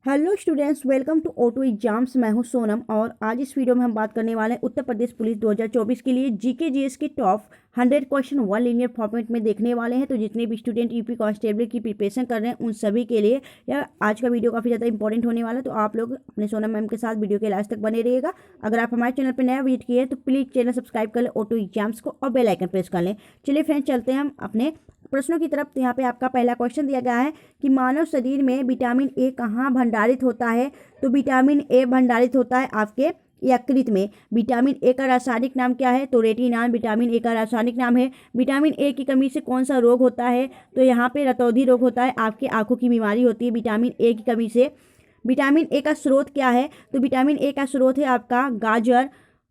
Hello students, welcome to auto exams. मैं हूं सोनम और आज इस वीडियो में हम बात करने वाले हैं उत्तर प्रदेश पुलिस 2024 के लिए जीके जीएस के top 100 question one linear format में देखने वाले हैं। तो जितने भी स्टूडेंट यूपी कांस्टेबल की प्रिपरेशन कर रहे हैं उन सभी के लिए यह आज का वीडियो काफ़ी ज़्यादा इंपॉर्टेंट होने वाला है। तो आप लोग अपने सोनम मैम के साथ वीडियो के लास्ट तक बने रहिएगा। अगर आप हमारे चैनल पर नया विजिट किए हैं तो प्लीज़ चैनल सब्सक्राइब कर लें ऑटो एग्जाम्स को और बेल आइकन प्रेस कर लें। चलिए फ्रेंड्स, चलते हैं हम अपने प्रश्नों की तरफ। तो यहाँ पे आपका पहला क्वेश्चन दिया गया है कि मानव शरीर में विटामिन ए कहाँ भंडारित होता है। तो विटामिन ए भंडारित होता है आपके यकृत में। विटामिन ए का रासायनिक नाम क्या है? तो रेटिनॉल विटामिन ए का रासायनिक नाम है। विटामिन ए की कमी से कौन सा रोग होता है? तो यहाँ पे रतौंधी रोग होता है, आपकी आंखों की बीमारी होती है विटामिन ए की कमी से। विटामिन ए का स्रोत क्या है? तो विटामिन ए का स्रोत है आपका गाजर,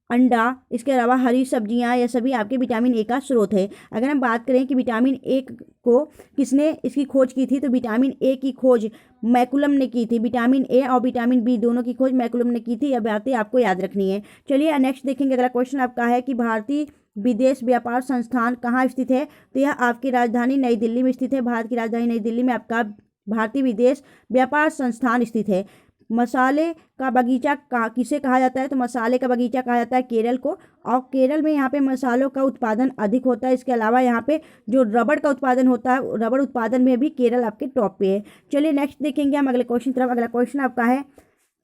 अंडा, इसके अलावा हरी सब्जियां, यह सभी आपके विटामिन ए का स्रोत है। अगर हम बात करें कि विटामिन ए को किसने इसकी खोज की थी, तो विटामिन ए की खोज मैकुलम ने की थी। विटामिन ए और विटामिन बी दोनों की खोज मैकुलम ने की थी। यह बातें आपको याद रखनी है। चलिए नेक्स्ट देखेंगे। अगला क्वेश्चन आपका है कि भारतीय विदेश व्यापार संस्थान कहाँ स्थित है। तो यह आपकी राजधानी नई दिल्ली में स्थित है। भारत की राजधानी नई दिल्ली में आपका भारतीय विदेश व्यापार संस्थान स्थित है। मसाले का बगीचा किसे कहा जाता है? तो मसाले का बगीचा कहा जाता है केरल को। और केरल में यहाँ पे मसालों का उत्पादन अधिक होता है। इसके अलावा यहाँ पे जो रबड़ का उत्पादन होता है, रबड़ उत्पादन में भी केरल आपके टॉप पे है। चलिए नेक्स्ट देखेंगे हम अगले क्वेश्चन तरफ। अगला क्वेश्चन आपका है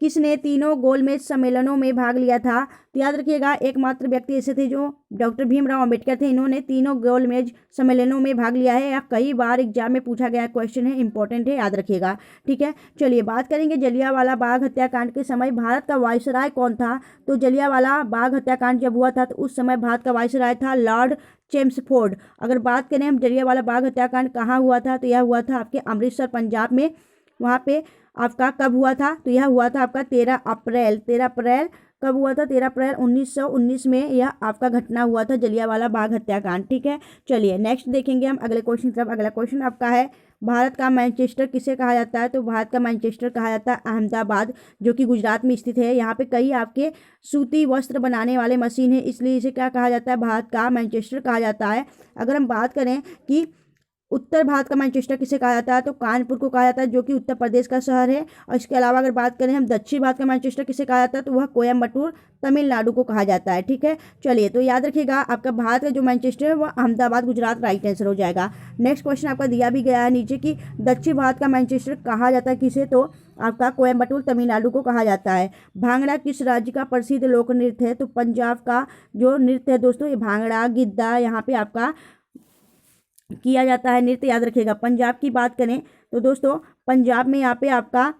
किसने तीनों गोलमेज सम्मेलनों में भाग लिया था। तो याद रखिएगा, एकमात्र व्यक्ति ऐसे थे जो डॉक्टर भीमराव अंबेडकर थे। इन्होंने तीनों गोलमेज सम्मेलनों में भाग लिया है। यह कई बार एग्जाम में पूछा गया क्वेश्चन है, इंपॉर्टेंट है, याद रखिएगा। ठीक है, चलिए बात करेंगे जलियांवाला बाग हत्याकांड के समय भारत का वायसराय कौन था। तो जलियांवाला बाग हत्याकांड जब हुआ था तो उस समय भारत का वायसराय था लॉर्ड चेम्सफोर्ड। अगर बात करें हम जलियांवाला बाग हत्याकांड कहाँ हुआ था, तो यह हुआ था आपके अमृतसर पंजाब में। वहाँ पे आपका कब हुआ था? तो यह हुआ था आपका 13 अप्रैल। कब हुआ था? 13 अप्रैल 1919 में यह आपका घटना हुआ था, जलियांवाला बाग हत्याकांड। ठीक है, चलिए नेक्स्ट देखेंगे हम अगले क्वेश्चन तरफ। अगला क्वेश्चन आपका है भारत का मैनचेस्टर किसे कहा जाता है। तो भारत का मैनचेस्टर कहा जाता है अहमदाबाद, जो कि गुजरात में स्थित है। यहाँ पे कई आपके सूती वस्त्र बनाने वाले मशीन है, इसलिए इसे क्या कहा जाता है? भारत का मैनचेस्टर कहा जाता है। अगर हम बात करें कि उत्तर भारत का मैनचेस्टर किसे कहा जाता है, तो कानपुर को कहा जाता है, जो कि उत्तर प्रदेश का शहर है। और इसके अलावा अगर बात करें हम दक्षिण भारत का मैनचेस्टर किसे कहा जाता है, तो वह कोयम्बटूर तमिलनाडु को कहा जाता है। ठीक है, चलिए तो याद रखिएगा आपका भारत का जो मैनचेस्टर है वह अहमदाबाद गुजरात राइट आंसर हो जाएगा। नेक्स्ट क्वेश्चन आपका दिया भी गया है नीचे कि दक्षिण भारत का मैनचेस्टर कहा जाता है किसे, तो आपका कोयम्बटूर तमिलनाडु को कहा जाता है। भांगड़ा किस राज्य का प्रसिद्ध लोक नृत्य है। तो पंजाब का जो नृत्य है दोस्तों, ये भांगड़ा गिद्धा यहाँ पे आपका किया जाता है नृत्य, याद रखिएगा। पंजाब की बात करें तो दोस्तों पंजाब में यहाँ पे आपका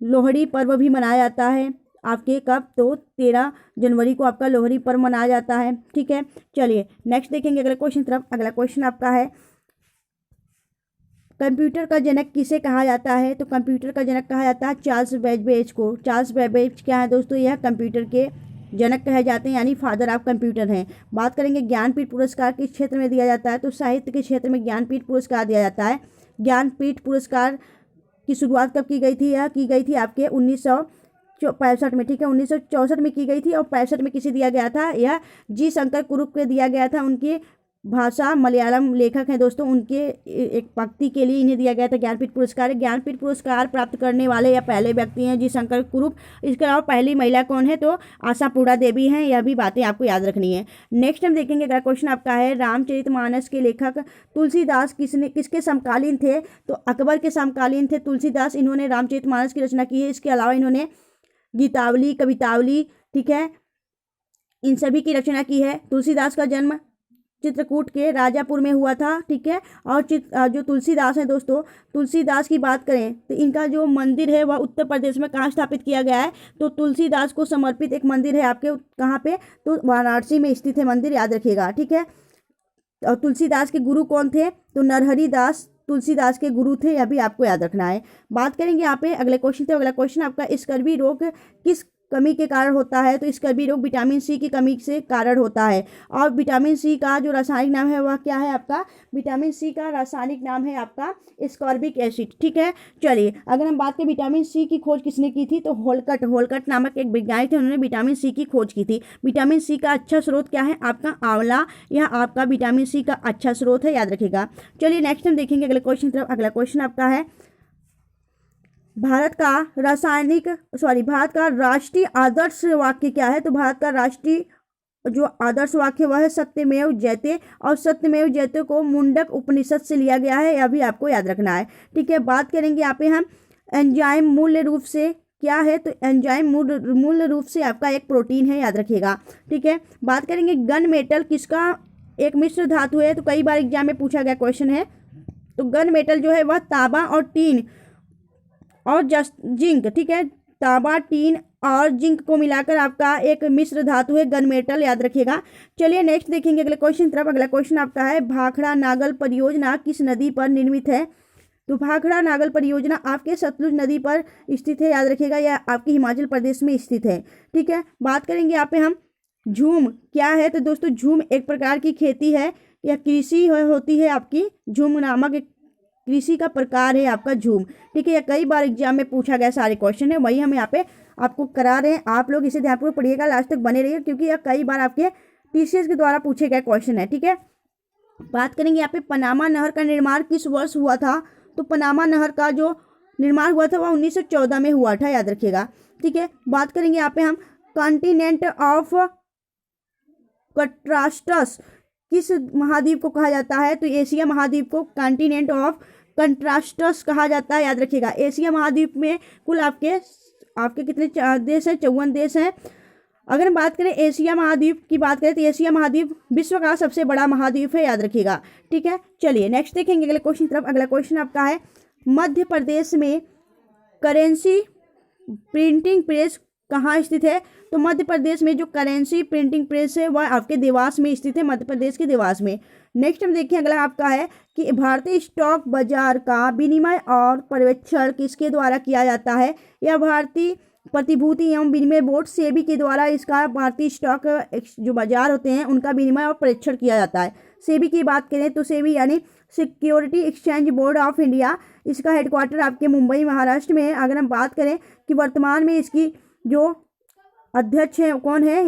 लोहड़ी पर्व भी मनाया जाता है। आपके कब? तो 13 जनवरी को आपका लोहड़ी पर्व मनाया जाता है। ठीक है, चलिए नेक्स्ट देखेंगे अगले क्वेश्चन तरफ। अगला क्वेश्चन आपका है कंप्यूटर का जनक किसे कहा जाता है। तो कंप्यूटर का जनक कहा जाता है चार्ल्स बेबेज को। चार्ल्स बेबेज क्या है दोस्तों? यह कंप्यूटर के जनक कहे जाते हैं, यानी फादर ऑफ कंप्यूटर हैं। बात करेंगे ज्ञानपीठ पुरस्कार किस क्षेत्र में दिया जाता है। तो साहित्य के क्षेत्र में ज्ञानपीठ पुरस्कार दिया जाता है। ज्ञानपीठ पुरस्कार की शुरुआत कब की गई थी? यह की गई थी आपके 1965 में। ठीक है, 1964 में की गई थी और 65 में किसे दिया गया था? यह जी शंकर कुरुप को दिया गया था। उनकी भाषा मलयालम लेखक हैं दोस्तों, उनके एक पंक्ति के लिए इन्हें दिया गया था ज्ञानपीठ पुरस्कार। ज्ञानपीठ पुरस्कार प्राप्त करने वाले या पहले व्यक्ति हैं जी शंकर कुरुप। इसके अलावा पहली महिला कौन है? तो आशापूर्णा देवी हैं। यह भी बातें आपको याद रखनी है। नेक्स्ट हम देखेंगे अगला क्वेश्चन आपका है रामचरितमानस के लेखक तुलसीदास किसके समकालीन थे। तो अकबर के समकालीन थे तुलसीदास। इन्होंने रामचरितमानस की रचना की है। इसके अलावा इन्होंने गीतावली, कवितावली, ठीक है, इन सभी की रचना की है। तुलसीदास का जन्म चित्रकूट के राजापुर में हुआ था। ठीक है, और जो तुलसीदास है दोस्तों, तुलसीदास की बात करें तो इनका जो मंदिर है वह उत्तर प्रदेश में कहाँ स्थापित किया गया है। तो तुलसीदास को समर्पित एक मंदिर है आपके कहाँ पे? तो वाराणसी में स्थित है मंदिर, याद रखिएगा। ठीक है, और तुलसीदास के गुरु कौन थे? तो नरहरि दास तुलसीदास के गुरु थे, यह भी आपको याद रखना है। बात करेंगे यहाँ पे अगले क्वेश्चन। तो अगला क्वेश्चन आपका स्कर्वी रोग किस कमी के कारण होता है। तो स्कर्वी रोग विटामिन सी की कमी से कारण होता है। और विटामिन सी का जो रासायनिक नाम है वह क्या है आपका? विटामिन सी का रासायनिक नाम है आपका स्कॉर्बिक एसिड। ठीक है, चलिए अगर हम बात करें विटामिन सी की खोज किसने की थी, तो होलकट नामक एक वैज्ञानिक थे, उन्होंने विटामिन सी की खोज की थी। विटामिन सी का अच्छा स्रोत क्या है आपका? आंवला। यह आपका विटामिन सी का अच्छा स्रोत है, याद रखिएगा। चलिए नेक्स्ट हम देखेंगे अगले क्वेश्चन तरफ। अगला क्वेश्चन आपका है भारत का राष्ट्रीय आदर्श वाक्य क्या है? तो भारत का राष्ट्रीय जो आदर्श वाक्य वह है सत्यमेव जयते, और सत्यमेव जयते को मुंडक उपनिषद से लिया गया है, यह भी आपको याद रखना है। ठीक है, बात करेंगे यहाँ पे हम एंजाइम मूल रूप से क्या है? तो एंजाइम मूल रूप से आपका एक प्रोटीन है, याद रखिएगा। ठीक है, बात करेंगे गन मेटल किसका एक मिश्र धातु है? तो कई बार एग्जाम में पूछा गया क्वेश्चन है। तो गन मेटल जो है वह तांबा और टीन और जिंक, ठीक है, तांबा टीन और जिंक को मिलाकर आपका एक मिश्र धातु है गन मेटल, याद रखिएगा। चलिए नेक्स्ट देखेंगे अगले क्वेश्चन तरफ। अगला क्वेश्चन आपका है भाखड़ा नागल परियोजना किस नदी पर निर्मित है? तो भाखड़ा नागल परियोजना आपके सतलुज नदी पर स्थित है, याद रखिएगा, यह आपके हिमाचल प्रदेश में स्थित है। ठीक है, बात करेंगे यहाँ पे हम झूम क्या है? तो दोस्तों झूम एक प्रकार की खेती है या कृषि होती है आपकी, झूम नामक एक कृषि का प्रकार है आपका झूम। ठीक है, यह कई बार एग्जाम में पूछा गया सारे क्वेश्चन है, वही हम यहाँ पे आपको करा रहे हैं। आप लोग इसे ध्यानपूर्वक पढ़िएगा, लास्ट तक बने रहिए, क्योंकि यह कई बार आपके टीसीएस के द्वारा पूछे गए क्वेश्चन है। ठीक है, बात करेंगे यहाँ पे पनामा नहर का निर्माण किस वर्ष हुआ था? तो पनामा नहर का जो निर्माण हुआ था वह 1914 में हुआ था, याद रखिएगा। ठीक है, बात करेंगे यहाँ पे हम कॉन्टिनेंट ऑफ कंट्रास्टस किस महाद्वीप को कहा जाता है? तो एशिया महाद्वीप को कॉन्टिनेंट ऑफ कंट्रास्टस कहा जाता है, याद रखिएगा। एशिया महाद्वीप में कुल आपके कितने देश हैं? 54 देश हैं। अगर हम बात करें एशिया महाद्वीप की बात करें तो एशिया महाद्वीप विश्व का सबसे बड़ा महाद्वीप है, याद रखिएगा। ठीक है, चलिए नेक्स्ट देखेंगे अगले क्वेश्चन तरफ। अगला क्वेश्चन आपका है मध्य प्रदेश में करेंसी प्रिंटिंग प्रेस कहाँ स्थित है? तो मध्य प्रदेश में जो करेंसी प्रिंटिंग प्रेस है वह आपके देवास में स्थित है, मध्य प्रदेश के देवास में। नेक्स्ट हम देखिए अगला आपका है कि भारतीय स्टॉक बाजार का विनिमय और पर्यवेक्षण किसके द्वारा किया जाता है? यह भारतीय प्रतिभूति एवं विनिमय बोर्ड सेबी के द्वारा इसका भारतीय स्टॉक जो बाजार होते हैं उनका विनिमय और परीक्षण किया जाता है। सेबी की बात करें तो सेबी यानी security exchange board of India, इसका हेडक्वार्टर आपके मुंबई महाराष्ट्र में है। अगर हम बात करें कि वर्तमान में इसकी जो अध्यक्ष है कौन है,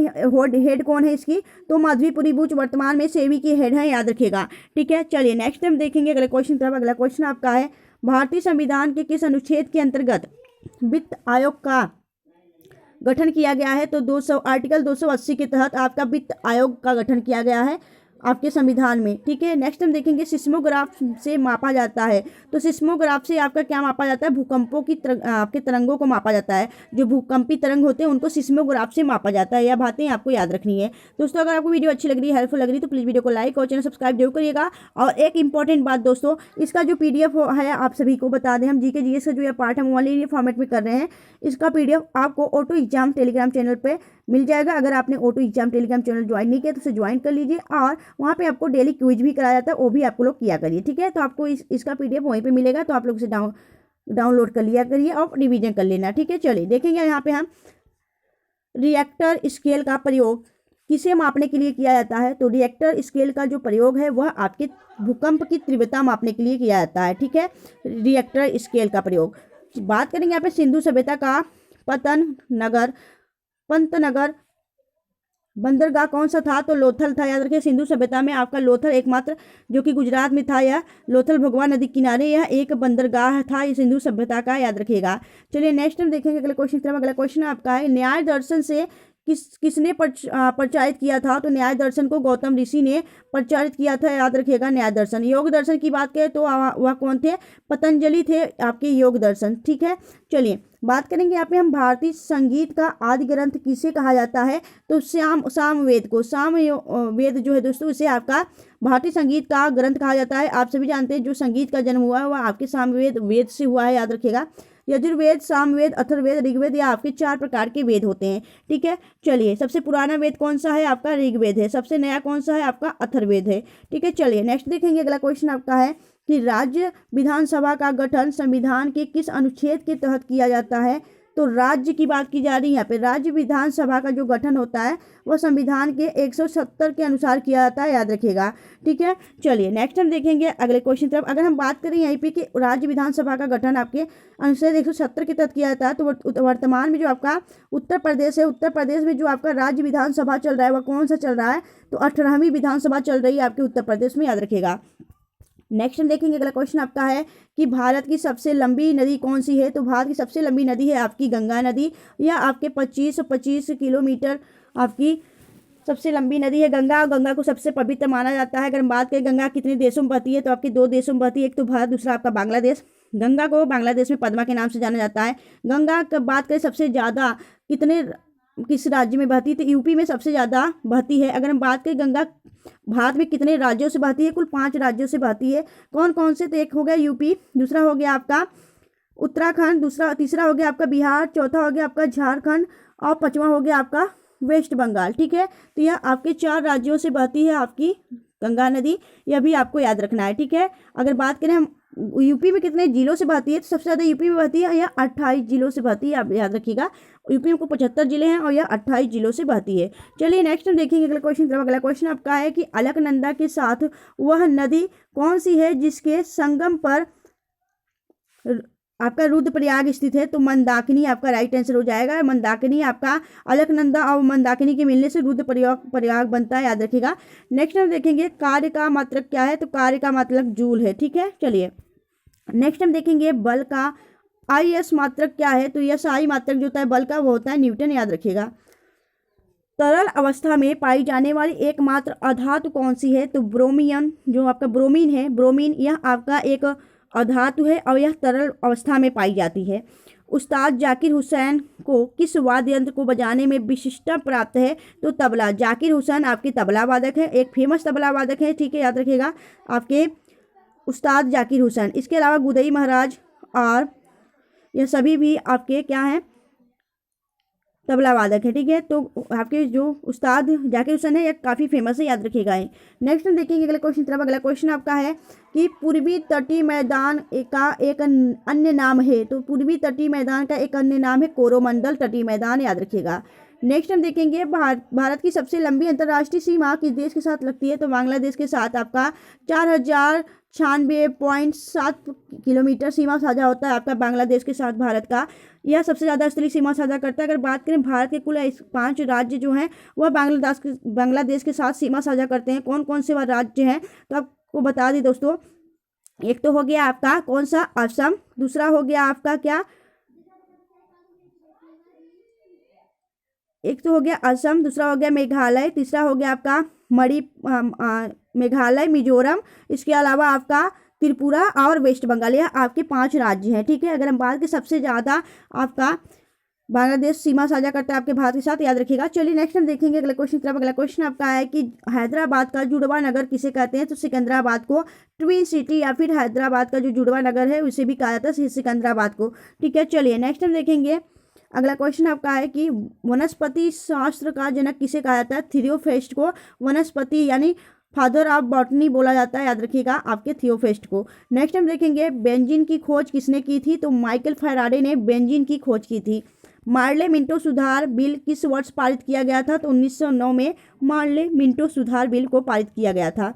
हेड कौन है इसकी, तो माधवीपुरी बुच वर्तमान में सेबी की हेड है, याद रखिएगा। ठीक है, चलिए नेक्स्ट हम देखेंगे अगले क्वेश्चन तरफ। अगला क्वेश्चन आपका है भारतीय संविधान के किस अनुच्छेद के अंतर्गत वित्त आयोग का गठन किया गया है? तो आर्टिकल 280 के तहत आपका वित्त आयोग का गठन किया गया है आपके संविधान में। ठीक है, नेक्स्ट हम देखेंगे सिस्मोग्राफ से मापा जाता है। तो सिस्मोग्राफ से आपका क्या मापा जाता है? भूकंपों की आपके तरंगों को मापा जाता है। जो भूकंपी तरंग होते हैं उनको सिस्मोग्राफ से मापा जाता है। यह बातें आपको याद रखनी है। दोस्तों अगर आपको वीडियो अच्छी लग रही है, हेल्पफुल लग रही है, तो प्लीज़ वीडियो को लाइक और चैनल सब्सक्राइब जरूर करिएगा। और एक इंपॉर्टेंट बात दोस्तों, इसका जो पीडीएफ है आप सभी को बता दें, हम जीके जीएस का जो यह पार्ट हम ऑनलाइन फॉर्मेट में कर रहे हैं, इसका पीडीएफ आपको ऑटो एग्जाम टेलीग्राम चैनल पर मिल जाएगा। अगर आपने auto exam Telegram channel join नहीं किया तो उसे ज्वाइन कर लीजिए, और वहाँ पे आपको डेली क्विज भी कराया जाता है, वो भी आपको लोग किया करिए। ठीक है, तो आपको इसका पीडीएफ वहीं पे मिलेगा, तो आप लोग इसे डाउनलोड कर लिया करिए और रिवीजन कर लेना। ठीक है, चलिए देखेंगे यहाँ पे हम रिएक्टर स्केल का प्रयोग किसे मापने के लिए किया जाता है? तो रिएक्टर स्केल का जो प्रयोग है वह आपके भूकंप की तीव्रता मापने के लिए किया जाता है। ठीक है, रिएक्टर स्केल का प्रयोग। बात करेंगे यहाँ पे सिंधु सभ्यता का पंतनगर बंदरगाह कौन सा था? तो लोथल था, याद रखिए। सिंधु सभ्यता में आपका लोथल एकमात्र जो कि गुजरात में था, यह लोथल भगवा नदी किनारे यह एक बंदरगाह था ये सिंधु सभ्यता का, याद रखिएगा। चलिए नेक्स्ट हम देखेंगे अगले क्वेश्चन तरफ। अगला क्वेश्चन आपका है न्याय दर्शन से किसने प्रचारित किया था? तो न्याय दर्शन को गौतम ऋषि ने प्रचारित किया था, याद रखिएगा। न्याय दर्शन। योग दर्शन की बात करें तो वह कौन थे? पतंजलि थे आपके योग दर्शन। ठीक है, चलिए बात करेंगे यहाँ पे हम भारतीय संगीत का आदि ग्रंथ किसे कहा जाता है? तो सामवेद को। सामवेद जो है दोस्तों इसे आपका भारतीय संगीत का ग्रंथ कहा जाता है। आप सभी जानते हैं जो संगीत का जन्म हुआ है वह आपके सामवेद वेद से हुआ है, याद रखिएगा। यजुर्वेद, सामवेद, अथर्ववेद, ऋग्वेद, या आपके 4 प्रकार के वेद होते हैं। ठीक है, चलिए सबसे पुराना वेद कौन सा है? आपका ऋग्वेद है। सबसे नया कौन सा है? आपका अथर्ववेद है। ठीक है, चलिए नेक्स्ट देखेंगे। अगला क्वेश्चन आपका है कि राज्य विधानसभा का गठन संविधान के किस अनुच्छेद के तहत किया जाता है? तो राज्य की बात की जा रही है यहाँ पे। राज्य विधानसभा का जो गठन होता है वह संविधान के 170 के अनुसार किया जाता है, याद रखिएगा। ठीक है, चलिए नेक्स्ट हम देखेंगे अगले क्वेश्चन तरफ। अगर हम बात करें यहीं पे कि राज्य विधानसभा का गठन आपके अनुच्छेद 170 के तहत किया जाता है, तो वर्तमान में जो आपका उत्तर प्रदेश है, उत्तर प्रदेश में जो आपका राज्य विधानसभा चल रहा है वह कौन सा चल रहा है? तो 18वीं विधानसभा चल रही है आपके उत्तर प्रदेश में, याद रखिएगा। नेक्स्ट हम देखेंगे अगला क्वेश्चन आपका है कि भारत की सबसे लंबी नदी कौन सी है। तो भारत की सबसे लंबी नदी है आपकी गंगा नदी। यह आपके 2525 किलोमीटर आपकी सबसे लंबी नदी है गंगा। गंगा को सबसे पवित्र माना जाता है। अगर हम बात करें गंगा कितने देशों में बहती है, तो आपकी 2 देशों में बहती है, एक तो भारत, दूसरा आपका बांग्लादेश। गंगा को बांग्लादेश में पद्मा के नाम से जाना जाता है। गंगा की बात करें सबसे ज़्यादा किस राज्य में बहती है, तो यूपी में सबसे ज़्यादा बहती है। अगर हम बात करें गंगा भारत में कितने राज्यों से बहती है, कुल 5 राज्यों से बहती है। कौन कौन से, तो एक हो गया यूपी, दूसरा हो गया आपका उत्तराखंड, तीसरा हो गया आपका बिहार, चौथा हो गया आपका झारखंड और 5वां हो गया आपका वेस्ट बंगाल। ठीक है, तो यह आपके 4 राज्यों से बहती है आपकी गंगा नदी, यह भी आपको याद रखना है। ठीक है, अगर बात करें हम यूपी में कितने जिलों से बहती है, तो सबसे ज़्यादा यूपी में बहती है, यह 28 जिलों से बहती है, आप याद रखिएगा। यूपी में को 75 जिले हैं और यह 28 जिलों से बहती है। चलिए नेक्स्ट हम देखेंगे अगला क्वेश्चन। अगला क्वेश्चन आपका है कि अलकनंदा के साथ वह नदी कौन सी है जिसके संगम पर आपका रुद्रप्रयाग स्थित है। तो मंदाकिनी आपका राइट आंसर हो जाएगा। मंदाकिनी आपका अलकनंदा और मंदाकिनी के मिलने से रुद्रप्रयाग बनता है, याद रखिएगा। नेक्स्ट हम देखेंगे कार्य का मात्रक क्या है। तो कार्य का मात्रक जूल है। ठीक है, चलिए नेक्स्ट हम देखेंगे बल का IS मात्रक क्या है। तो SI मात्रक जो होता है बल का वो होता है न्यूटन, याद रखिएगा। तरल अवस्था में पाई जाने वाली एकमात्र अधातु कौन सी है। तो ब्रोमियम, जो आपका ब्रोमीन है, ब्रोमीन यह आपका एक अधातु है और यह तरल अवस्था में पाई जाती है। उस्ताद जाकिर हुसैन को किस वाद्य यंत्र को बजाने में विशिष्टता प्राप्त है। तो तबला। जाकिर हुसैन आपके तबला वादक है, एक फेमस तबला वादक है। ठीक है, याद रखिएगा आपके उस्ताद जाकिर हुसैन। इसके अलावा गुदई महाराज और यह सभी भी आपके क्या हैं, तबला वादक है। ठीक है, तो आपके जो उस्ताद जाकिर हुसैन है यह काफ़ी फेमस है, याद रखिएगा। नेक्स्ट हम देखेंगे अगला क्वेश्चन तरफ। अगला क्वेश्चन आपका है कि पूर्वी तटीय मैदान का एक अन्य नाम है। तो पूर्वी तटीय मैदान का एक अन्य नाम है कोरोमंडल तटीय मैदान, याद रखिएगा। नेक्स्ट हम देखेंगे भारत की सबसे लंबी अंतर्राष्ट्रीय सीमा किस देश के साथ लगती है। तो बांग्लादेश के साथ आपका 4096.7 किलोमीटर सीमा साझा होता है आपका बांग्लादेश के साथ भारत का। यह सबसे ज़्यादा स्थलीय सीमा साझा करता है। अगर बात करें भारत के कुल 5 राज्य जो हैं वह बांग्लादेश के साथ सीमा साझा करते हैं। कौन कौन से वह राज्य हैं, तो आपको बता दें दोस्तों। एक तो हो गया आपका कौन सा, असम। दूसरा हो गया आपका क्या, एक तो हो गया असम, दूसरा हो गया मेघालय, तीसरा हो गया आपका मेघालय, मिजोरम, इसके अलावा आपका त्रिपुरा और वेस्ट बंगाल। यह आपके 5 राज्य हैं। ठीक है, अगर हम बात की सबसे ज़्यादा आपका बांग्लादेश सीमा साझा करता है आपके भारत के साथ, याद रखिएगा। चलिए नेक्स्ट हम देखेंगे अगला क्वेश्चन तरफ। अगला क्वेश्चन आपका है कि हैदराबाद का जुड़वा नगर किसे कहते हैं। तो सिकंदराबाद को ट्विन सिटी या फिर हैदराबाद का जो जुड़वा नगर है उसे भी कहा जाता है सिकंदराबाद को। ठीक है, चलिए नेक्स्ट हम देखेंगे अगला क्वेश्चन आपका है कि वनस्पति शास्त्र का जनक किसे कहा जाता है। थियोफेस्ट को वनस्पति यानी फादर ऑफ बॉटनी बोला जाता है, याद रखिएगा आपके थियोफेस्ट को। नेक्स्ट हम देखेंगे बेंजीन की खोज किसने की थी। तो माइकल फैराडे ने बेंजीन की खोज की थी। मार्ले मिंटो सुधार बिल किस वर्ष पारित किया गया था। तो 1909 में मार्ले मिंटो सुधार बिल को पारित किया गया था।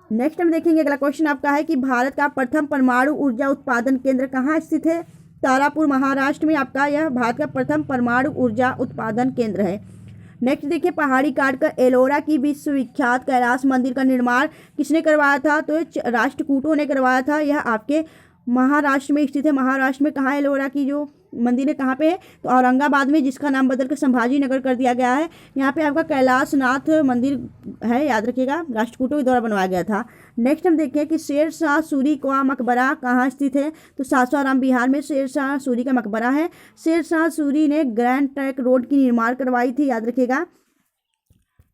नेक्स्ट हम देखेंगे अगला क्वेश्चन आपका है कि भारत का प्रथम परमाणु ऊर्जा उत्पादन केंद्र कहाँ स्थित है। तारापुर महाराष्ट्र में आपका यह भारत का प्रथम परमाणु ऊर्जा उत्पादन केंद्र है। नेक्स्ट देखिए पहाड़ी काटकर एलोरा की विश्वविख्यात कैलाश मंदिर का निर्माण किसने करवाया था। तो राष्ट्रकूटों ने करवाया था। यह आपके महाराष्ट्र में स्थित है। महाराष्ट्र में कहाँ है एलोरा की जो मंदिर है, कहाँ पे है। तो औरंगाबाद में, जिसका नाम बदलकर संभाजी नगर कर दिया गया है। यहाँ पे आपका कैलाशनाथ मंदिर है, याद रखिएगा, राष्ट्रकूटों के द्वारा बनवाया गया था। नेक्स्ट हम देखें कि शेर शाह सूरी का मकबरा कहाँ स्थित है। तो सासाराम बिहार में शेर शाह सूरी का मकबरा है। शेर शाह सूरी ने ग्रैंड ट्रैंक रोड की निर्माण करवाई थी, याद रखिएगा।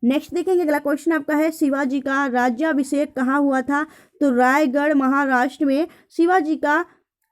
नेक्स्ट देखेंगे अगला क्वेश्चन आपका है शिवाजी का राज्याभिषेक कहाँ हुआ था। तो रायगढ़ महाराष्ट्र में शिवाजी का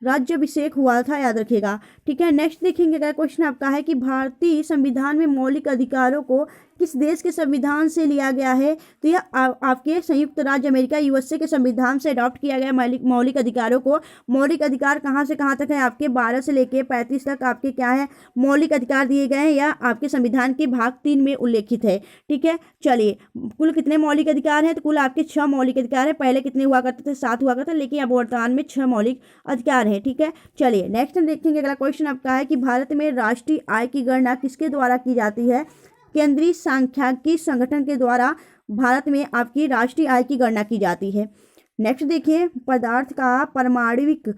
राज्याभिषेक हुआ था, याद रखिएगा। ठीक है, नेक्स्ट देखेंगे अगला क्वेश्चन आपका है कि भारतीय संविधान में मौलिक अधिकारों को किस देश के संविधान से लिया गया है। तो यह आपके संयुक्त राज्य अमेरिका USA के संविधान से अडॉप्ट किया गया मौलिक अधिकारों को। मौलिक अधिकार कहाँ से कहाँ तक है, आपके 12 से लेके 35 तक आपके क्या है मौलिक अधिकार दिए गए हैं, या आपके संविधान के भाग 3 में उल्लेखित है। ठीक है, चलिए कुल कितने मौलिक अधिकार हैं। तो कुल आपके 6 मौलिक अधिकार है। पहले कितने हुआ करते थे, 7 हुआ करते थे, लेकिन अब वर्तमान में 6 मौलिक अधिकार है। ठीक है, चलिए नेक्स्ट हम देखेंगे अगला क्वेश्चन आपका है कि भारत में राष्ट्रीय आय की गणना किसके द्वारा की जाती है। केंद्रीय सांख्यिकी संगठन के द्वारा भारत में आपकी राष्ट्रीय आय की गणना की जाती है। नेक्स्ट देखिए, पदार्थ का परमाणविक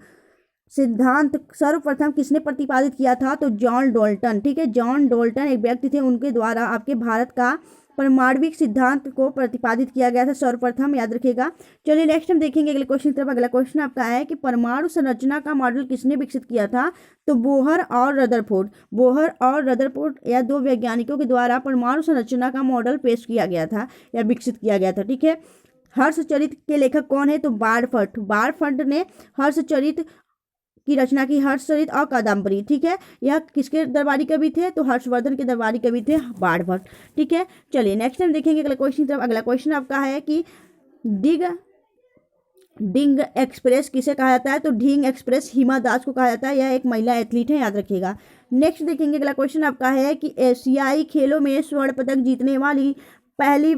सिद्धांत सर्वप्रथम किसने प्रतिपादित किया था? तो जॉन डाल्टन। ठीक है, जॉन डाल्टन एक व्यक्ति थे, उनके द्वारा आपके भारत का परमाणविक सिद्धांत को प्रतिपादित किया गया था सर्वप्रथम, याद रखिएगा। चलिए नेक्स्ट हम देखेंगे अगले क्वेश्चन की तरफ। अगला क्वेश्चन आपका है कि परमाणु संरचना का मॉडल किसने विकसित किया था? तो बोहर और रदरफोर्ड। बोहर और रदरफोर्ड या दो वैज्ञानिकों के द्वारा परमाणु संरचना का मॉडल पेश किया गया था या विकसित किया गया था। ठीक है, हर्षचरित के लेखक कौन है? तो बारफट। बारफट ने हर्षचरित की रचना की, हर्षचरित और कादम्बरी। ठीक है, यह किसके दरबारी कवि थे? तो हर्षवर्धन के दरबारी कवि थे बाणभट्ट। ठीक है, चलिए नेक्स्ट हम देखेंगे अगला क्वेश्चन तरफ। अगला क्वेश्चन आपका है कि डिंग एक्सप्रेस किसे कहा जाता है? तो ढींग एक्सप्रेस हिमा दास को कहा जाता है, यह एक महिला एथलीट है, याद रखिएगा। नेक्स्ट देखेंगे अगला क्वेश्चन आपका है कि एशियाई खेलों में स्वर्ण पदक जीतने वाली पहली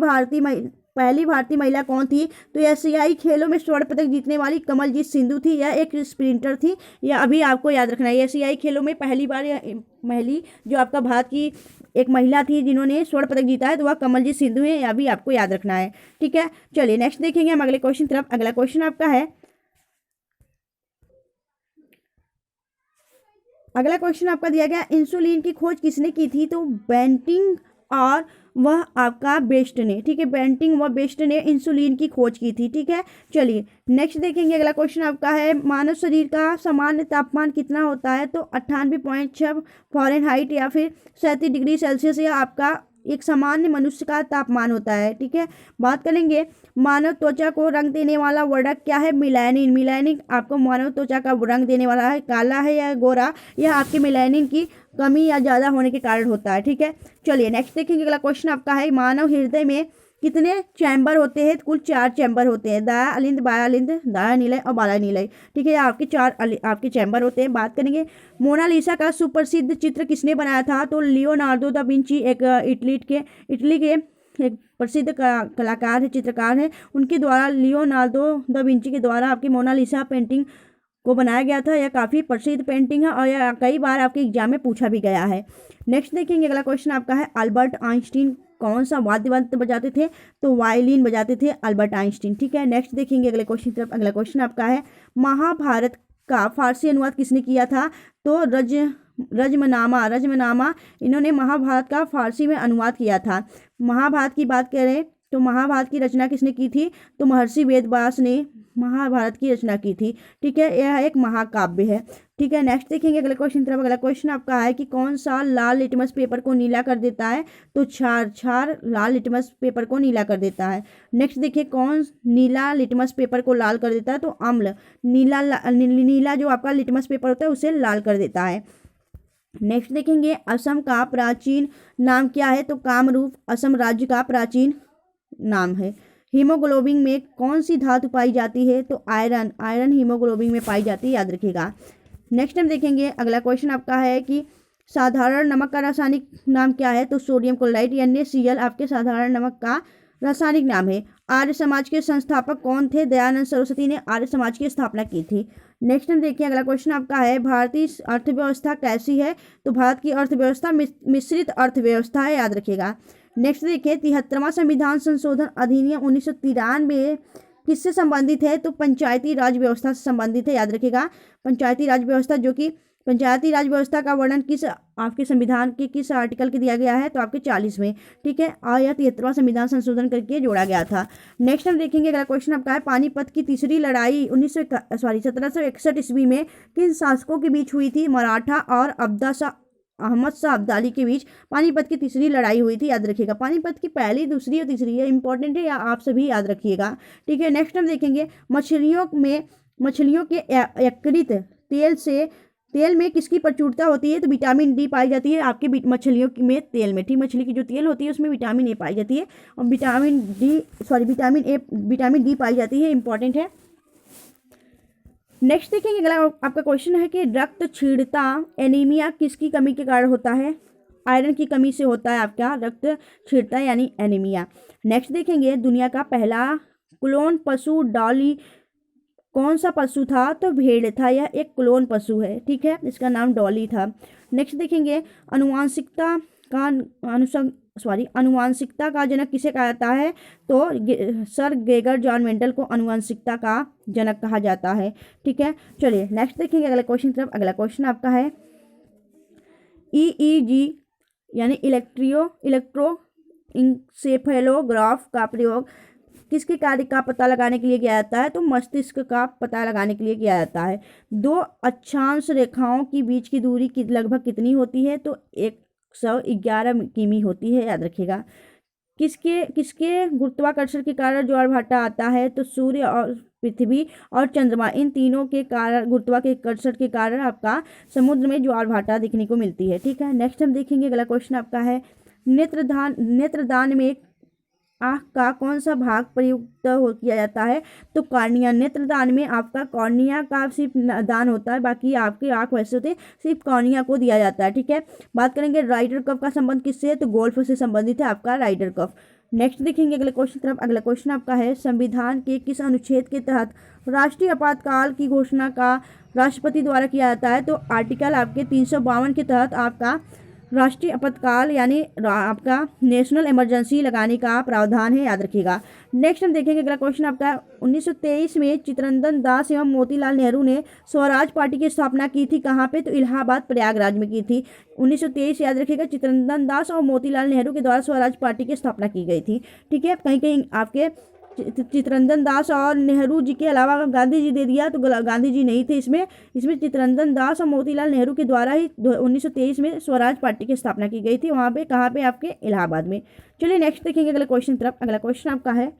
भारतीय महिला कौन थी? तो एशियाई खेलों में स्वर्ण पदक जीतने वाली कमलजीत सिंधु थी, यह एक स्प्रिंटर थी। यह अभी आपको याद रखना है, एशियाई खेलों में पहली बार जो आपका भारत की एक महिला थी जिन्होंने स्वर्ण पदक जीता है, तो वह कमलजीत सिंधु है, यह भी आपको याद रखना है। ठीक है, चलिए नेक्स्ट देखेंगे हम अगले क्वेश्चन तरफ। अगला क्वेश्चन आपका है, अगला क्वेश्चन आपका दिया गया, इंसुलिन की खोज किसने की थी? तो बेंटिंग और वह आपका बेस्ट ने। ठीक है, बेंटिंग व बेस्ट ने इंसुलिन की खोज की थी। ठीक है, चलिए नेक्स्ट देखेंगे अगला क्वेश्चन आपका है, मानव शरीर का सामान्य तापमान कितना होता है? तो 98.6 फ़ारेनहाइट या फिर 37 डिग्री सेल्सियस, या आपका एक सामान्य मनुष्य का तापमान होता है। ठीक है, बात करेंगे मानव त्वचा को रंग देने वाला वर्णक क्या है? मिलानिन। मिलानिन आपको मानव त्वचा का रंग देने वाला है, काला है या गोरा, यह आपके मिलानिन की कमी या ज़्यादा होने के कारण होता है। ठीक है, चलिए नेक्स्ट देखेंगे अगला क्वेश्चन आपका है, मानव हृदय में कितने चैम्बर होते हैं? कुल 4 चैम्बर होते हैं, दाया अलिंद, बाया अलिंद, दाया निलय और बाया निलय। ठीक है, आपके 4 आपके चैम्बर होते हैं। बात करेंगे मोनालिसा का सुप्रसिद्ध चित्र किसने बनाया था? तो लियोनार्डो दा विंची, एक इटली के एक प्रसिद्ध कलाकार है, चित्रकार है, उनके द्वारा लियोनार्डो दा विंची के द्वारा आपकी मोनालिसा पेंटिंग को बनाया गया था। यह काफ़ी प्रसिद्ध पेंटिंग है और यह कई बार आपके एग्जाम में पूछा भी गया है। नेक्स्ट देखेंगे अगला क्वेश्चन आपका है, अल्बर्ट आइंस्टीन कौन सा वाद्य यंत्र बजाते थे? तो वायलिन बजाते थे अल्बर्ट आइंस्टीन। ठीक है, नेक्स्ट देखेंगे अगले क्वेश्चन की तरफ। अगला क्वेश्चन आपका है, महाभारत का फारसी अनुवाद किसने किया था? तो रजमनामा इन्होंने महाभारत का फारसी में अनुवाद किया था। महाभारत की बात करें तो महाभारत की रचना किसने की थी? तो महर्षि वेदव्यास ने महाभारत की रचना की थी। ठीक है, यह एक महाकाव्य है। ठीक है, नेक्स्ट देखेंगे अगले क्वेश्चन तरफ। अगला क्वेश्चन आपका है कि कौन सा लाल लिटमस पेपर को नीला कर देता है? तो क्षार लाल लिटमस पेपर को नीला कर देता है। नेक्स्ट देखिए, कौन नीला लिटमस पेपर को लाल कर देता है? तो अम्ल। नीला जो आपका लिटमस पेपर होता है उसे लाल कर देता है। नेक्स्ट देखेंगे, असम का प्राचीन नाम क्या है? तो कामरूप असम राज्य का प्राचीन नाम है। हीमोग्लोबिन में कौन सी धातु पाई जाती है? तो आयरन हीमोग्लोबिन में पाई जाती है, याद रखिएगा। नेक्स्ट हम देखेंगे अगला क्वेश्चन आपका है कि साधारण नमक का रासायनिक नाम क्या है? तो सोडियम क्लोराइड या NaCl आपके साधारण नमक का रासायनिक नाम है। आर्य समाज के संस्थापक कौन थे? दयानंद सरस्वती ने आर्य समाज की स्थापना की थी। नेक्स्ट हम देखिए अगला क्वेश्चन आपका है, भारतीय अर्थव्यवस्था कैसी है? तो भारत की अर्थव्यवस्था मिश्रित अर्थव्यवस्था है, याद रखिएगा। नेक्स्ट देखिए, 73वां संविधान संशोधन अधिनियम 1993 किससे संबंधित है? तो पंचायती राज व्यवस्था से संबंधित है, याद रखिएगा। पंचायती राज व्यवस्था, जो कि पंचायती राज व्यवस्था का वर्णन किस आपके संविधान के किस आर्टिकल के दिया गया है? तो आपके 40वें। ठीक है, और यह 73वां संविधान संशोधन करके जोड़ा गया था। नेक्स्ट हम देखेंगे अगला क्वेश्चन आपका है, पानीपत की तीसरी लड़ाई 1761 ईस्वी में किन शासकों के बीच हुई थी? मराठा और अहमद शाह अब्दाली के बीच पानीपत की तीसरी लड़ाई हुई थी, याद रखिएगा। पानीपत की पहली, दूसरी और तीसरी है, इंपॉर्टेंट है, या आप सभी याद रखिएगा। ठीक है, नेक्स्ट हम देखेंगे मछलियों के यकृत तेल में किसकी प्रचुरता होती है? तो विटामिन डी पाई जाती है आपके मछलियों में तेल में। ठीक, मछली की जो तेल होती है उसमें विटामिन ए पाई जाती है और विटामिन डी पाई जाती है, इंपॉर्टेंट है। नेक्स्ट देखेंगे अगला आपका क्वेश्चन है कि रक्त क्षीणता एनीमिया किसकी कमी के कारण होता है? आयरन की कमी से होता है आपका रक्त क्षीणता यानी एनीमिया। नेक्स्ट देखेंगे, दुनिया का पहला क्लोन पशु डॉली कौन सा पशु था? तो भेड़ था, यह एक क्लोन पशु है। ठीक है, इसका नाम डॉली था। नेक्स्ट देखेंगे, आनुवंशिकता का अनुवांशिकता का जनक किसे कहा जाता है? तो सर ग्रेगर जॉन मेंडल को अनुवांशिकता का जनक कहा जाता है। ठीक है, चलिए नेक्स्ट देखेंगे अगला क्वेश्चन तरफ। अगला क्वेश्चन आपका है ईईजी यानी इलेक्ट्रोइंसेफेलोग्राफ का प्रयोग किसके कार्य का पता लगाने के लिए किया जाता है? तो मस्तिष्क का पता लगाने के लिए किया जाता है। दो अक्षांश रेखाओं के बीच की दूरी लगभग कितनी होती है? तो 111 किमी होती है, याद रखिएगा। किसके गुरुत्वाकर्षण के कारण ज्वार भाटा आता है? तो सूर्य और पृथ्वी और चंद्रमा, इन तीनों के कारण गुरुत्वाकर्षण के कारण आपका समुद्र में ज्वार भाटा देखने को मिलती है। ठीक है, नेक्स्ट हम देखेंगे अगला क्वेश्चन आपका है नेत्रदान में आँख का कौन सा भाग प्रयुक्त किया जाता है? तो कॉर्निया। नेत्रदान में आपका कॉर्निया का सिर्फ दान होता है, बाकी आपकी आँख वैसे होते सिर्फ कॉर्निया को दिया जाता है। ठीक है, बात करेंगे राइडर कप का संबंध किससे है? तो गोल्फ से संबंधित है आपका राइडर कप। नेक्स्ट देखेंगे अगले क्वेश्चन तरफ। अगला क्वेश्चन आपका है संविधान के किस अनुच्छेद के तहत राष्ट्रीय आपातकाल की घोषणा का राष्ट्रपति द्वारा किया जाता है? तो आर्टिकल आपके 352 के तहत आपका राष्ट्रीय आपातकाल यानी आपका नेशनल इमरजेंसी लगाने का प्रावधान है, याद रखिएगा। नेक्स्ट हम देखेंगे अगला क्वेश्चन आपका 1923 में चित्तरंजन दास एवं मोतीलाल नेहरू ने स्वराज पार्टी की स्थापना की थी कहाँ पे? तो इलाहाबाद प्रयागराज में की थी। 1923 याद रखिएगा, चित्तरंजन दास और मोतीलाल नेहरू के द्वारा स्वराज पार्टी की स्थापना की गई थी। ठीक है, कहीं कहीं आपके चित्तरंजन दास और नेहरू जी के अलावा गांधी जी दे दिया, तो गांधी जी नहीं थे इसमें चित्तरंजन दास और मोतीलाल नेहरू के द्वारा ही 1923 में स्वराज पार्टी की स्थापना की गई थी। वहाँ पे कहाँ पे? आपके इलाहाबाद में। चलिए नेक्स्ट देखेंगे अगले क्वेश्चन तरफ। अगला क्वेश्चन आपका है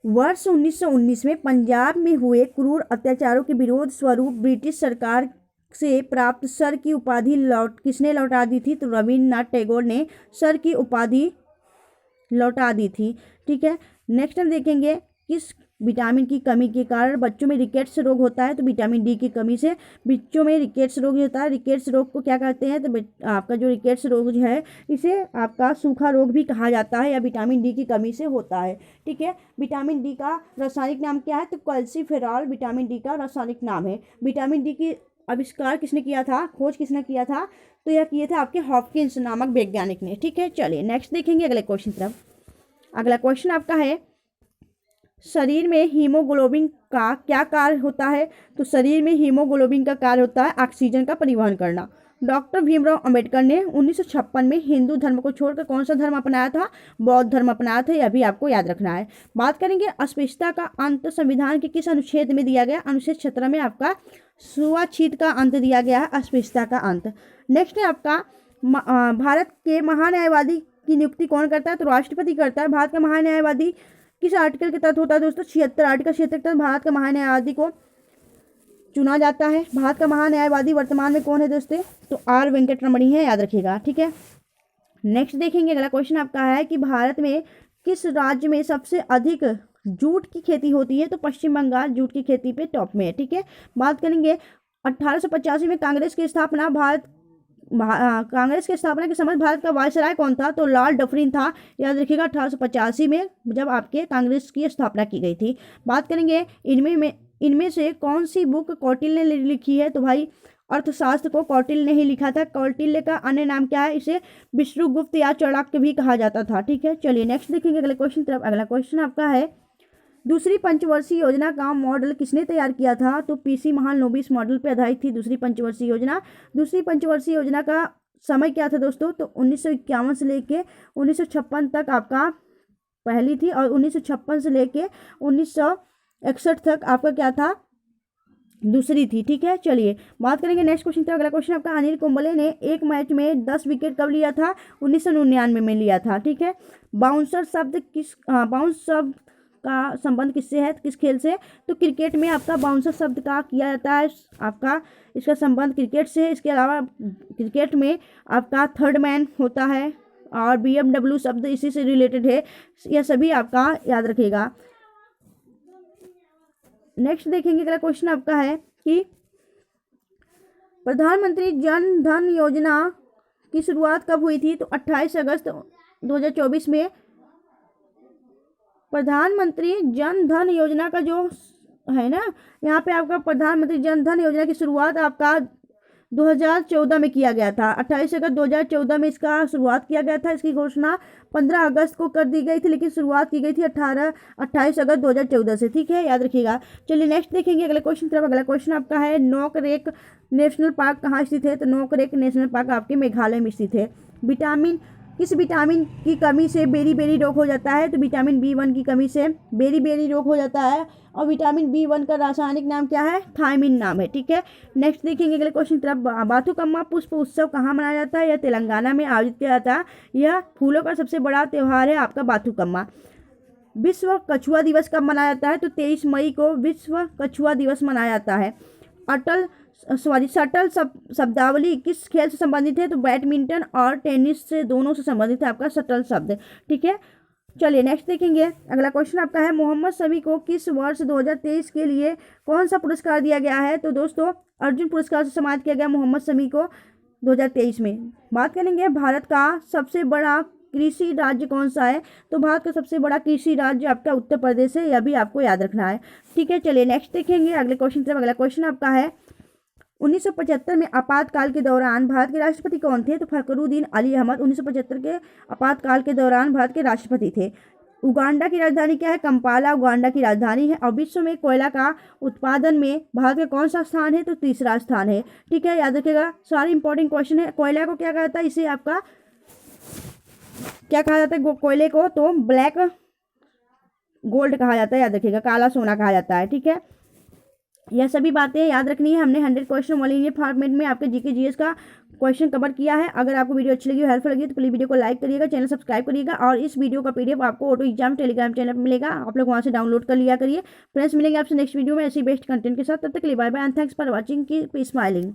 वर्ष 1919 में पंजाब में हुए क्रूर अत्याचारों के विरोध स्वरूप ब्रिटिश सरकार से प्राप्त सर की उपाधि किसने लौटा दी थी? तो रविन्द्रनाथ टैगोर ने सर की उपाधि लौटा दी थी। ठीक है, नेक्स्ट हम देखेंगे किस विटामिन की कमी के कारण बच्चों में रिकेट्स रोग होता है? तो विटामिन डी की कमी से बच्चों में रिकेट्स रोग होता है। रिकेट्स रोग को क्या कहते हैं? तो आपका जो रिकेट्स रोग जो है इसे आपका सूखा रोग भी कहा जाता है, या विटामिन डी की कमी से होता है। ठीक है, विटामिन डी का रासायनिक नाम क्या है? तो कैल्सीफेरॉल विटामिन डी का रासायनिक नाम है। विटामिन डी की आविष्कार किसने किया था? खोज किसने किया था? तो यह किए थे आपके हॉपकिंस नामक वैज्ञानिक ने। ठीक है, चलिए नेक्स्ट देखेंगे अगले क्वेश्चन तरफ। अगला क्वेश्चन आपका है शरीर में हीमोग्लोबिन का क्या कार्य होता है? तो शरीर में हीमोग्लोबिन का कार्य होता है ऑक्सीजन का परिवहन करना। डॉक्टर भीमराव अंबेडकर ने 1956 में हिंदू धर्म को छोड़कर कौन सा धर्म अपनाया था? बौद्ध धर्म अपनाया था, यह भी आपको याद रखना है। बात करेंगे अस्पृश्यता का अंत संविधान के किस अनुच्छेद में दिया गया? अनुच्छेद 17 में आपका छुआछूत का अंत दिया गया है, अस्पृश्यता का अंत। नेक्स्ट है आपका भारत के महान्यायवादी की नियुक्ति कौन करता है? तो राष्ट्रपति करता है। भारत का महान्यायवादी किस आर्टिकल के तहत होता है दोस्तों? 76 आर्टिकल 76 के तहत भारत का महान्यायवादी को चुना जाता है। भारत का महान्यायवादी वर्तमान में कौन है दोस्तों? तो आर वेंकटरमणी है, याद रखिएगा। ठीक है, नेक्स्ट देखेंगे अगला क्वेश्चन आपका है कि भारत में किस राज्य में सबसे अधिक जूट की खेती होती है? तो पश्चिम बंगाल जूट की खेती पे टॉप में है। ठीक है, बात करेंगे 1885 में कांग्रेस की स्थापना कांग्रेस की स्थापना के समय भारत का वायसराय कौन था? तो लॉर्ड डफरिन था, याद रखिएगा। 1885 में जब आपके कांग्रेस की स्थापना की गई थी। बात करेंगे इनमें से कौन सी बुक कौटिल्य ने लिखी है? तो भाई अर्थशास्त्र को कौटिल्य ने ही लिखा था। कौटिल्य का अन्य नाम क्या है? इसे विष्णुगुप्त या चाणक्य भी कहा जाता था। ठीक है, चलिए नेक्स्ट देखेंगे अगले क्वेश्चन तरफ। अगला क्वेश्चन आपका है दूसरी पंचवर्षीय योजना का मॉडल किसने तैयार किया था? तो पीसी महालनोबिस मॉडल पर आधारित थी दूसरी पंचवर्षीय योजना। दूसरी पंचवर्षीय योजना का समय क्या था दोस्तों? तो 1951 से लेके 1956 तक आपका पहली थी, और 1956 से लेके 1961 तक आपका क्या था? दूसरी थी। ठीक है, चलिए बात करेंगे नेक्स्ट क्वेश्चन तक। अगला क्वेश्चन आपका अनिल कुंबले ने एक मैच में 10 विकेट कब लिया था? 1999 में लिया था। ठीक है, बाउंस शब्द का संबंध किससे है? किस खेल से? तो क्रिकेट में आपका बाउंसर शब्द का किया जाता है आपका, इसका संबंध क्रिकेट से है। इसके अलावा क्रिकेट में आपका थर्ड मैन होता है, और BMW शब्द इसी से रिलेटेड है। यह सभी आपका याद रखिएगा। नेक्स्ट देखेंगे अगला क्वेश्चन आपका है कि प्रधानमंत्री जन धन योजना की शुरुआत कब हुई थी? तो 28 अगस्त 2024 में प्रधानमंत्री जन धन योजना का जो है ना, यहाँ पे आपका प्रधानमंत्री जन धन योजना की शुरुआत आपका 2014 में किया गया था। 28 अगस्त 2014 में इसका शुरुआत किया गया था। इसकी घोषणा 15 अगस्त को कर दी गई थी, लेकिन शुरुआत की गई थी 28 अगस्त 2014 से। ठीक है, याद रखिएगा। चलिए नेक्स्ट देखेंगे अगले क्वेश्चन तरफ। अगला क्वेश्चन आपका है नोकरेक नेशनल पार्क कहाँ स्थित है? तो नोकरेक नेशनल पार्क आपके मेघालय में स्थित है। किस विटामिन की कमी से बेरी बेरी रोग हो जाता है? तो विटामिन B1 की कमी से बेरी बेरी रोग हो जाता है। और विटामिन B1 का रासायनिक नाम क्या है? थायमिन नाम है। ठीक है, नेक्स्ट देखेंगे अगले क्वेश्चन तरफ। बाथुकम्मा पुष्प उत्सव कहाँ मनाया जाता है? यह तेलंगाना में आयोजित किया जाता है। यह फूलों का सबसे बड़ा त्यौहार है आपका बाथुकम्मा। विश्व कछुआ दिवस कब मनाया जाता है? तो 23 मई को विश्व कछुआ दिवस मनाया जाता है। शटल शब्दावली किस खेल से संबंधित है? तो बैडमिंटन और टेनिस से, दोनों से संबंधित है आपका शटल शब्द। ठीक है, चलिए नेक्स्ट देखेंगे। अगला क्वेश्चन आपका है मोहम्मद शमी को किस वर्ष 2023 के लिए कौन सा पुरस्कार दिया गया है? तो दोस्तों अर्जुन पुरस्कार से सम्मानित किया गया मोहम्मद शमी को 2023 में। बात करेंगे भारत का सबसे बड़ा कृषि राज्य कौन सा है? तो भारत का सबसे बड़ा कृषि राज्य आपका उत्तर प्रदेश है। यह भी आपको याद रखना है। ठीक है, चलिए नेक्स्ट देखेंगे अगले क्वेश्चन तरफ। अगला क्वेश्चन आपका है 1975 में आपातकाल के दौरान भारत के राष्ट्रपति कौन थे? तो फखरुद्दीन अली अहमद 1975 के आपातकाल के दौरान भारत के राष्ट्रपति थे। उगांडा की राजधानी क्या है? कंपाला उगांडा की राजधानी है। और विश्व में कोयला का उत्पादन में भारत का कौन सा स्थान है? तो तीसरा स्थान है। ठीक है, याद रखिएगा, सारे इंपॉर्टेंट क्वेश्चन है। कोयला को क्या कहा जाता है? इसे आपका क्या कहा जाता है? कोयले को तो ब्लैक गोल्ड कहा जाता है। याद रखिएगा, काला सोना कहा जाता है। ठीक है, यह सभी बातें याद रखनी है। हमने 100 क्वेश्चन वन लीनियर फॉर्मेट में आपके जीके जीएस का क्वेश्चन कवर किया है। अगर आपको वीडियो अच्छी लगी, हेल्पफुल लगी, तो प्लीज वीडियो को लाइक करिएगा, चैनल सब्सक्राइब करिएगा। और इस वीडियो का पीडीएफ आपको ऑटो एग्जाम टेलीग्राम चैनल पर मिलेगा, आप लोग वहां से डाउनलोड कर लिया करिए। फ्रेंड्स, मिलेंगे आपसे नेक्स्ट वीडियो में ऐसी बेस्ट कंटेंट के साथ। तब तक के लिए bye bye and thanks for watching, keep smiling.